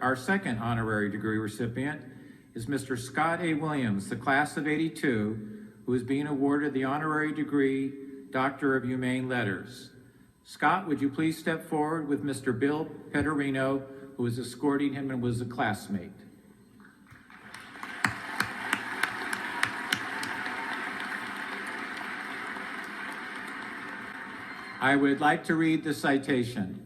our second honorary degree recipient is Mr. Scott A. Williams, the class of '82, who is being awarded the honorary degree Doctor of Humane Letters. Scott, would you please step forward with Mr. Bill Petterino, who is escorting him and was a classmate. I would like to read the citation.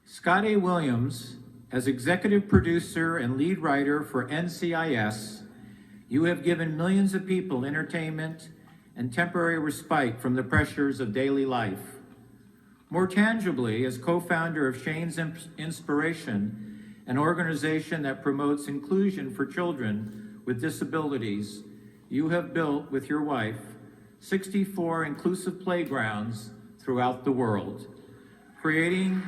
Scott A. Williams, as executive producer and lead writer for NCIS, you have given millions of people entertainment and temporary respite from the pressures of daily life. More tangibly, as co-founder of Shane's Inspiration, an organization that promotes inclusion for children with disabilities, you have built, with your wife, 64 inclusive playgrounds throughout the world, creating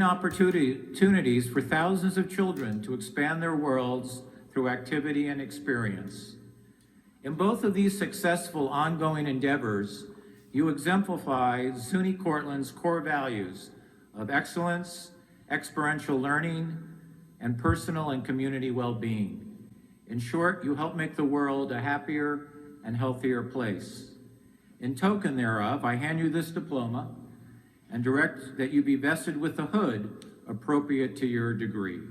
opportunities for thousands of children to expand their worlds through activity and experience. In both of these successful ongoing endeavors, you exemplify SUNY Cortland's core values of excellence, experiential learning, and personal and community well-being. In short, you help make the world a happier and healthier place. In token thereof, I hand you this diploma and direct that you be vested with a hood appropriate to your degree.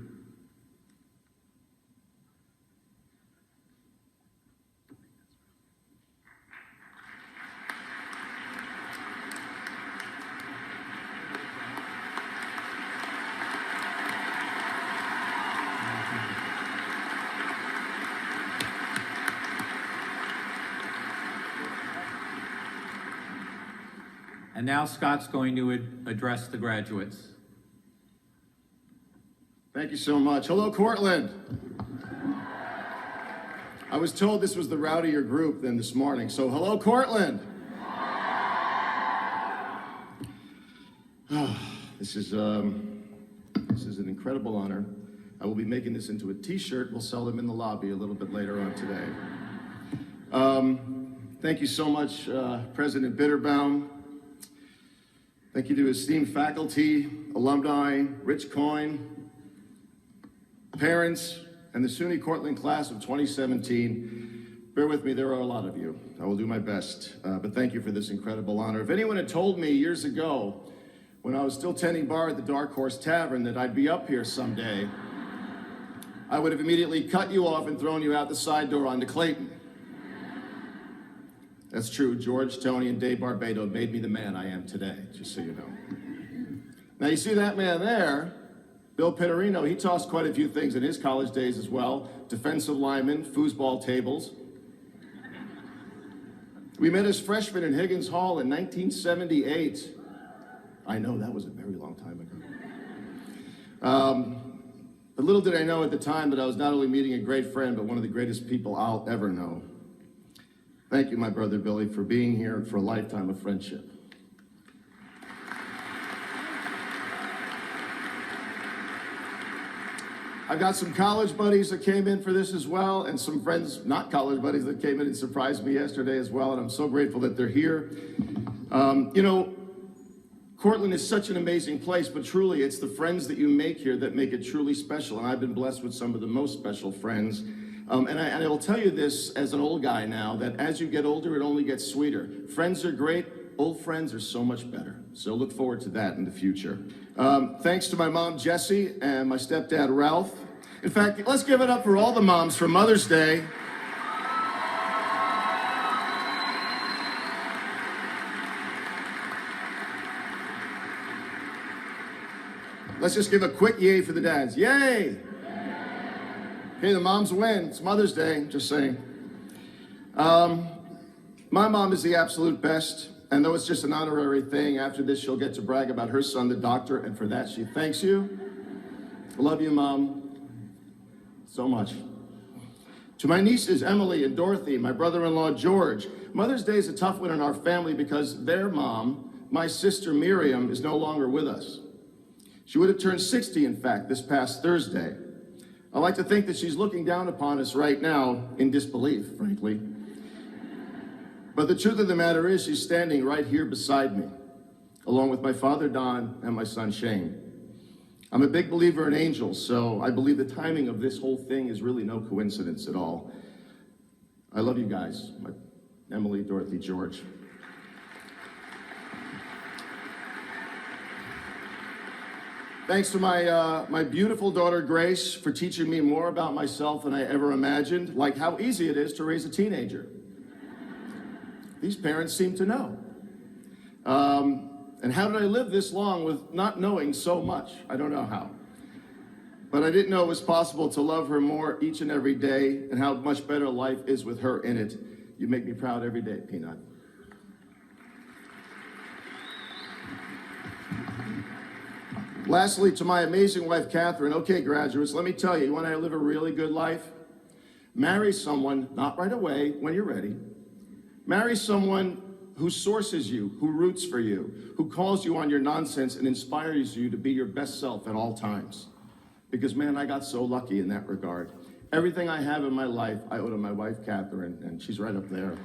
And now Scott's going to address the graduates. Thank you so much. Hello, Cortland. I was told this was the rowdier group than this morning, so hello, Cortland. This is an incredible honor. I will be making this into a t-shirt. We'll sell them in the lobby a little bit later on today. Thank you so much, President Bitterbaum. Thank you to esteemed faculty, alumni, Rich Coyne, parents, and the SUNY Cortland class of 2017. Bear with me, there are a lot of you. I will do my best, but thank you for this incredible honor. If anyone had told me years ago, when I was still tending bar at the Dark Horse Tavern, that I'd be up here someday, I would have immediately cut you off and thrown you out the side door onto Clayton. That's true. George, Tony, and Dave Barbado made me the man I am today, just so you know. Now, you see that man there, Bill Petterino, he tossed quite a few things in his college days as well. Defensive lineman, foosball tables. We met as freshmen in Higgins Hall in 1978. I know, that was a very long time ago. But little did I know at the time that I was not only meeting a great friend, but one of the greatest people I'll ever know. Thank you, my brother Billy, for being here and for a lifetime of friendship. I've got some college buddies that came in for this as well, and some friends, not college buddies, that came in and surprised me yesterday as well, and I'm so grateful that they're here. You know, Cortland is such an amazing place, but truly it's the friends that you make here that make it truly special, and I've been blessed with some of the most special friends. And I will tell you this as an old guy now, that as you get older, it only gets sweeter. Friends are great, old friends are so much better. So look forward to that in the future. Thanks to my mom, Jessie, and my stepdad, Ralph. In fact, let's give it up for all the moms for Mother's Day. Let's just give a quick yay for the dads. Yay! Okay, the moms win. It's Mother's Day, just saying. My mom is the absolute best, and though it's just an honorary thing, after this she'll get to brag about her son, the doctor, and for that she thanks you. I love you, Mom, so much. To my nieces, Emily and Dorothy, my brother-in-law, George, Mother's Day is a tough one in our family because their mom, my sister Miriam, is no longer with us. She would have turned 60, in fact, this past Thursday. I like to think that she's looking down upon us right now in disbelief, frankly. But the truth of the matter is she's standing right here beside me, along with my father, Don, and my son, Shane. I'm a big believer in angels, so I believe the timing of this whole thing is really no coincidence at all. I love you guys, Emily, Dorothy, George. Thanks to my beautiful daughter, Grace, for teaching me more about myself than I ever imagined, like how easy it is to raise a teenager. These parents seem to know. And how did I live this long with not knowing so much? I don't know how. But I didn't know it was possible to love her more each and every day, and how much better life is with her in it. You make me proud every day, Peanut. Lastly, to my amazing wife, Catherine, okay, graduates, let me tell you, you want to live a really good life? Marry someone, not right away, when you're ready. Marry someone who sources you, who roots for you, who calls you on your nonsense and inspires you to be your best self at all times. Because, man, I got so lucky in that regard. Everything I have in my life, I owe to my wife, Catherine, and she's right up there.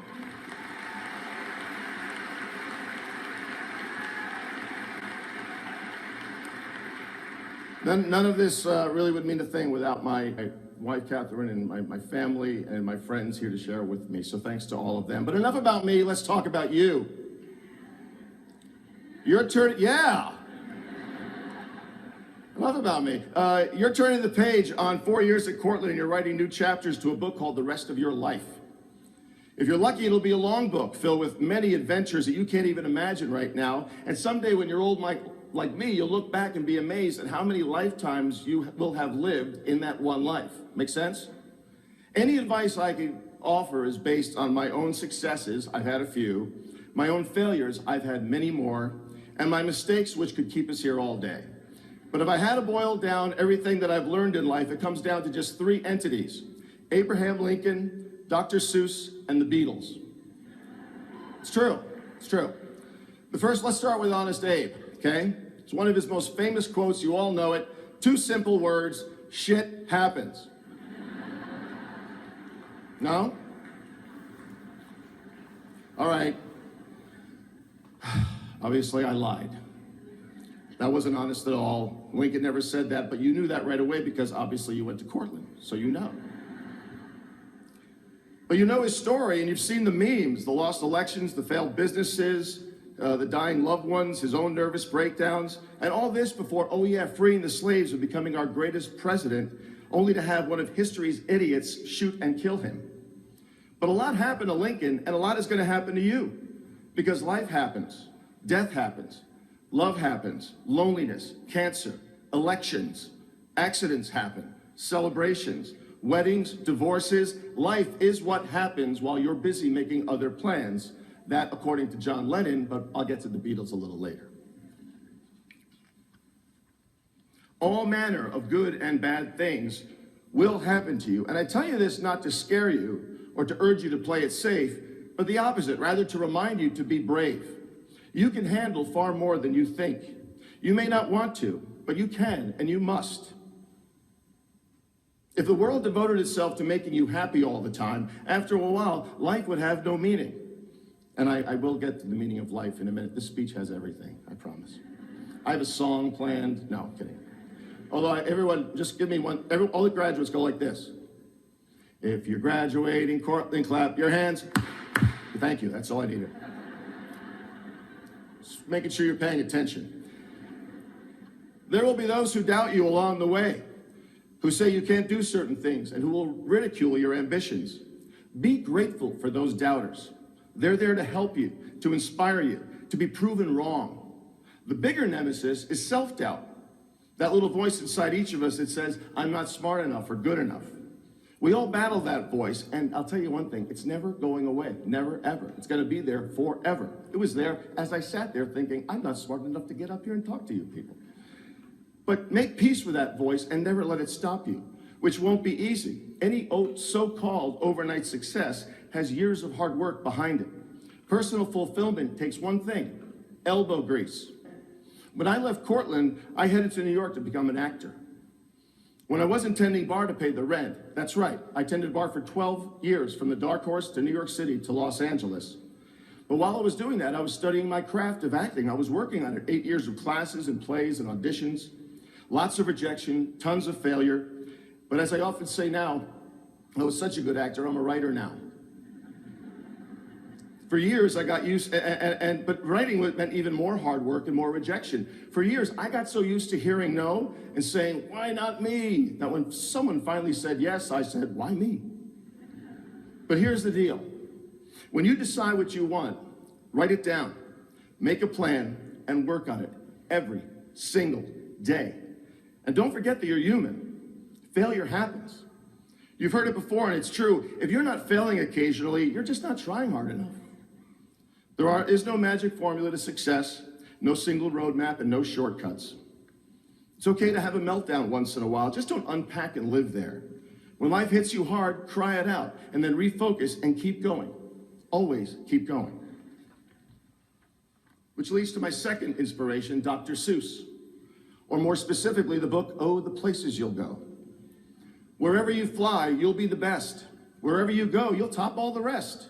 None of this really would mean a thing without my wife, Catherine, and my family and my friends here to share with me. So thanks to all of them. But enough about me. Let's talk about you. Your turn. Yeah. Enough about me. You're turning the page on 4 years at Cortland, and you're writing new chapters to a book called The Rest of Your Life. If you're lucky, it'll be a long book filled with many adventures that you can't even imagine right now. And someday when you're old, like me, you'll look back and be amazed at how many lifetimes you will have lived in that one life. Make sense? Any advice I can offer is based on my own successes, I've had a few, my own failures, I've had many more, and my mistakes, which could keep us here all day. But if I had to boil down everything that I've learned in life, it comes down to just three entities: Abraham Lincoln, Dr. Seuss, and the Beatles. It's true. It's true. Let's start with Honest Abe. Okay? It's one of his most famous quotes. You all know it. Two simple words: shit happens. No? All right. Obviously, I lied. That wasn't honest at all. Lincoln never said that, but you knew that right away because obviously you went to Cortland, so you know. But you know his story, and you've seen the memes, the lost elections, the failed businesses, the dying loved ones, his own nervous breakdowns, and all this before, oh yeah, freeing the slaves and becoming our greatest president, only to have one of history's idiots shoot and kill him. But a lot happened to Lincoln, and a lot is going to happen to you, because life happens, death happens, love happens, loneliness, cancer, elections, accidents happen, celebrations, weddings, divorces. Life is what happens while you're busy making other plans. That, according to John Lennon, but I'll get to the Beatles a little later. All manner of good and bad things will happen to you. And I tell you this not to scare you or to urge you to play it safe, but the opposite, rather to remind you to be brave. You can handle far more than you think. You may not want to, but you can and you must. If the world devoted itself to making you happy all the time, after a while, life would have no meaning. And I will get to the meaning of life in a minute. This speech has everything, I promise. I have a song planned. No, I'm kidding. Although everyone, just give me one. All the graduates go like this. If you're graduating Cortland, clap your hands. Thank you, that's all I needed. Just making sure you're paying attention. There will be those who doubt you along the way, who say you can't do certain things, and who will ridicule your ambitions. Be grateful for those doubters. They're there to help you, to inspire you, to be proven wrong. The bigger nemesis is self-doubt. That little voice inside each of us that says, I'm not smart enough or good enough. We all battle that voice, and I'll tell you one thing, it's never going away, never ever. It's gonna be there forever. It was there as I sat there thinking, I'm not smart enough to get up here and talk to you people. But make peace with that voice and never let it stop you, which won't be easy. Any so-called overnight success has years of hard work behind it. Personal fulfillment takes one thing: elbow grease. When I left Cortland, I headed to New York to become an actor. When I wasn't tending bar to pay the rent, that's right, I tended bar for 12 years, from the Dark Horse to New York City to Los Angeles. But while I was doing that, I was studying my craft of acting. I was working on it. 8 years of classes and plays and auditions, lots of rejection, tons of failure. But as I often say now, I was such a good actor, I'm a writer now. For years, I got used, but writing meant even more hard work and more rejection. For years, I got so used to hearing no and saying, why not me? That when someone finally said yes, I said, why me? But here's the deal. When you decide what you want, write it down, make a plan, and work on it every single day. And don't forget that you're human. Failure happens. You've heard it before, and it's true. If you're not failing occasionally, you're just not trying hard enough. There is no magic formula to success, no single roadmap, and no shortcuts. It's okay to have a meltdown once in a while. Just don't unpack and live there. When life hits you hard, cry it out, and then refocus and keep going. Always keep going. Which leads to my second inspiration, Dr. Seuss, or more specifically, the book, Oh, the Places You'll Go. Wherever you fly, you'll be the best. Wherever you go, you'll top all the rest.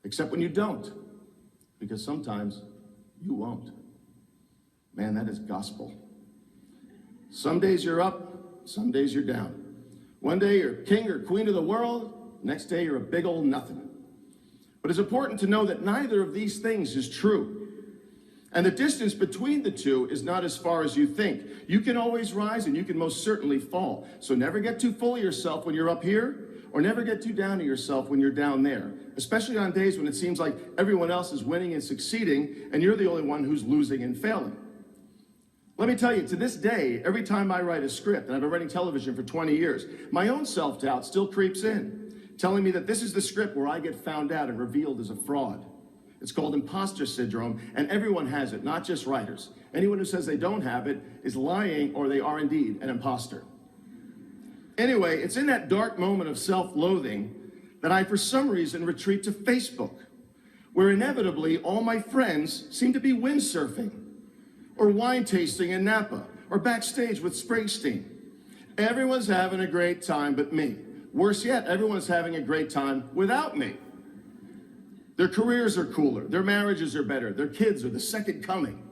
Except when you don't, because sometimes you won't. Man, that is gospel. Some days you're up, some days you're down. One day you're king or queen of the world, next day you're a big old nothing. But it's important to know that neither of these things is true. And the distance between the two is not as far as you think. You can always rise and you can most certainly fall. So never get too full of yourself when you're up here, or never get too down to yourself when you're down there, especially on days when it seems like everyone else is winning and succeeding and you're the only one who's losing and failing. Let me tell you, to this day, every time I write a script, and I've been writing television for 20 years, my own self-doubt still creeps in, telling me that this is the script where I get found out and revealed as a fraud. It's called imposter syndrome, and everyone has it, not just writers. Anyone who says they don't have it is lying, or they are indeed an imposter. Anyway, it's in that dark moment of self-loathing that I, for some reason, retreat to Facebook, where inevitably all my friends seem to be windsurfing, or wine tasting in Napa, or backstage with Springsteen. Everyone's having a great time but me. Worse yet, everyone's having a great time without me. Their careers are cooler, their marriages are better, their kids are the second coming.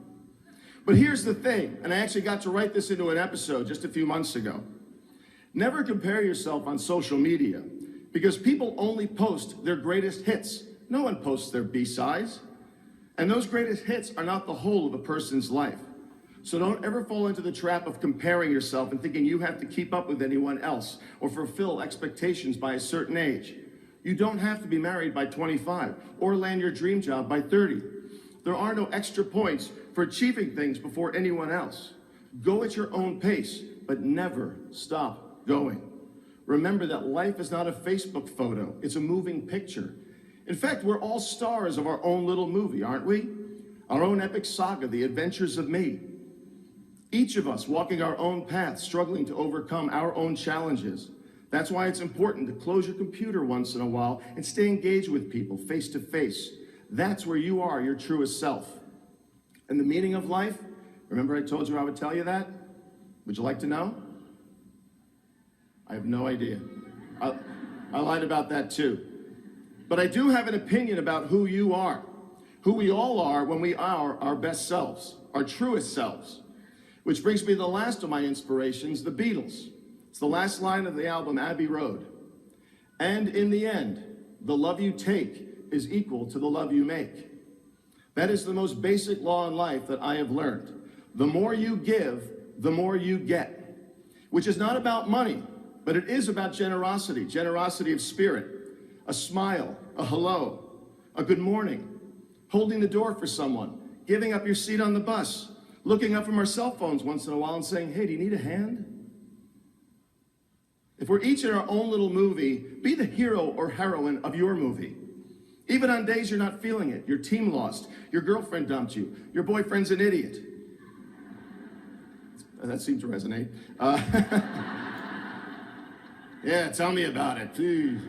But here's the thing, and I actually got to write this into an episode just a few months ago. Never compare yourself on social media, because people only post their greatest hits. No one posts their B-sides. And those greatest hits are not the whole of a person's life. So don't ever fall into the trap of comparing yourself and thinking you have to keep up with anyone else or fulfill expectations by a certain age. You don't have to be married by 25 or land your dream job by 30. There are no extra points for achieving things before anyone else. Go at your own pace, but never stop going. Remember that life is not a Facebook photo, it's a moving picture. In fact, we're all stars of our own little movie, aren't we? Our own epic saga, The Adventures of Me. Each of us walking our own path, struggling to overcome our own challenges. That's why it's important to close your computer once in a while and stay engaged with people face to face. That's where you are your truest self. And the meaning of life, remember I told you I would tell you that? Would you like to know? I have no idea. I lied about that too. But I do have an opinion about who you are, who we all are when we are our best selves, our truest selves. Which brings me to the last of my inspirations, the Beatles. It's the last line of the album Abbey Road. And in the end, the love you take is equal to the love you make. That is the most basic law in life that I have learned. The more you give, the more you get. Which is not about money, but it is about generosity, generosity of spirit. A smile, a hello, a good morning, holding the door for someone, giving up your seat on the bus, looking up from our cell phones once in a while and saying, hey, do you need a hand? If we're each in our own little movie, be the hero or heroine of your movie. Even on days you're not feeling it, your team lost, your girlfriend dumped you, your boyfriend's an idiot. That seemed to resonate. Yeah, tell me about it, please.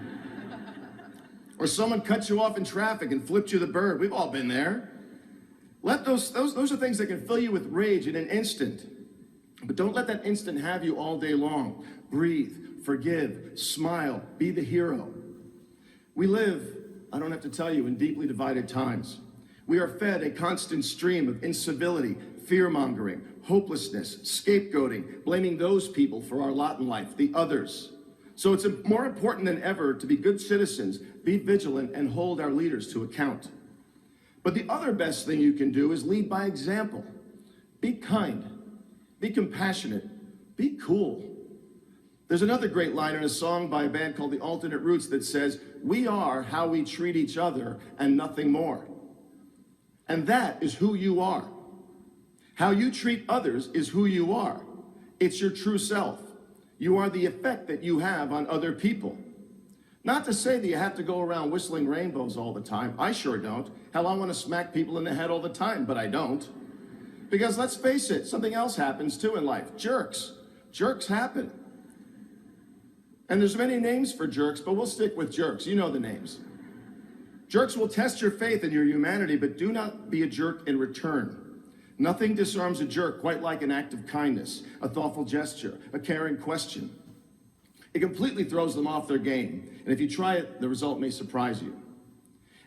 Or someone cut you off in traffic and flipped you the bird. We've all been there. Let those are things that can fill you with rage in an instant. But don't let that instant have you all day long. Breathe, forgive, smile, be the hero. We live I don't have to tell you, in deeply divided times. We are fed a constant stream of incivility, fear-mongering, hopelessness, scapegoating, blaming those people for our lot in life, the others. So it's more important than ever to be good citizens, be vigilant, and hold our leaders to account. But the other best thing you can do is lead by example. Be kind, be compassionate, be cool. There's another great line in a song by a band called The Alternate Roots that says, "We are how we treat each other and nothing more." And that is who you are. How you treat others is who you are. It's your true self. You are the effect that you have on other people. Not to say that you have to go around whistling rainbows all the time. I sure don't. Hell, I want to smack people in the head all the time, but I don't. Because let's face it, something else happens too in life. Jerks. Jerks happen. And there's many names for jerks, but we'll stick with jerks. You know the names. Jerks will test your faith in your humanity, but do not be a jerk in return. Nothing disarms a jerk quite like an act of kindness, a thoughtful gesture, a caring question. It completely throws them off their game, and if you try it, the result may surprise you.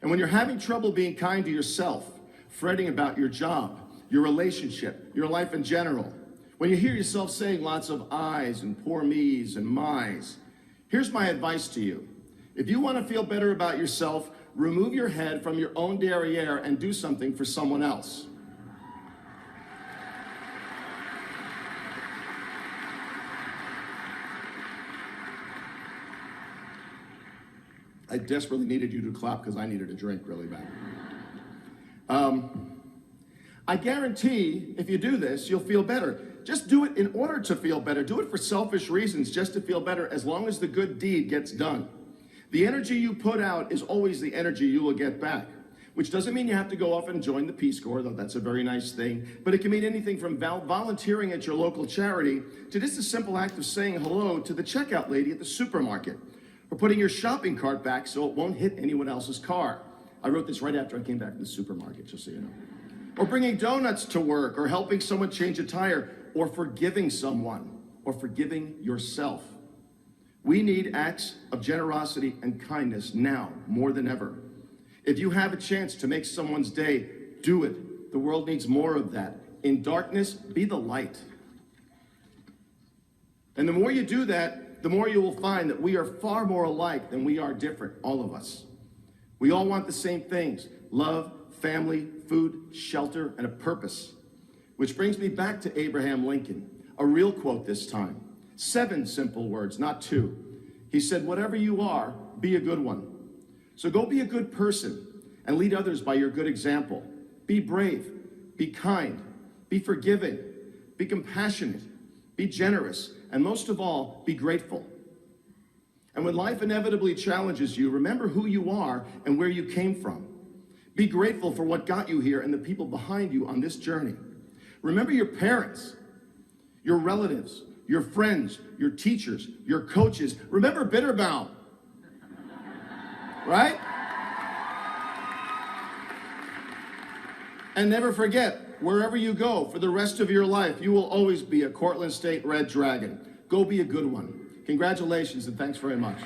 And when you're having trouble being kind to yourself, fretting about your job, your relationship, your life in general, when you hear yourself saying lots of I's and poor me's and my's, here's my advice to you. If you want to feel better about yourself, remove your head from your own derriere and do something for someone else. I desperately needed you to clap because I needed a drink really bad. I guarantee if you do this, you'll feel better. Just do it in order to feel better. Do it for selfish reasons, just to feel better, as long as the good deed gets done. The energy you put out is always the energy you will get back, which doesn't mean you have to go off and join the Peace Corps, though that's a very nice thing, but it can mean anything from volunteering at your local charity to just a simple act of saying hello to the checkout lady at the supermarket, or putting your shopping cart back so it won't hit anyone else's car. I wrote this right after I came back from the supermarket, just so you know. Or bringing donuts to work, or helping someone change a tire, or forgiving someone, or forgiving yourself. We need acts of generosity and kindness now more than ever. If you have a chance to make someone's day, do it. The world needs more of that. In darkness, be the light. And the more you do that, the more you will find that we are far more alike than we are different, all of us. We all want the same things: love, family, food, shelter, and a purpose. Which brings me back to Abraham Lincoln, a real quote this time. 7 simple words, not 2. He said, "Whatever you are, be a good one." So go be a good person and lead others by your good example. Be brave, be kind, be forgiving, be compassionate, be generous, and most of all, be grateful. And when life inevitably challenges you, remember who you are and where you came from. Be grateful for what got you here and the people behind you on this journey. Remember your parents, your relatives, your friends, your teachers, your coaches. Remember Bitterbaum, right? And never forget, wherever you go for the rest of your life, you will always be a Cortland State Red Dragon. Go be a good one. Congratulations and thanks very much.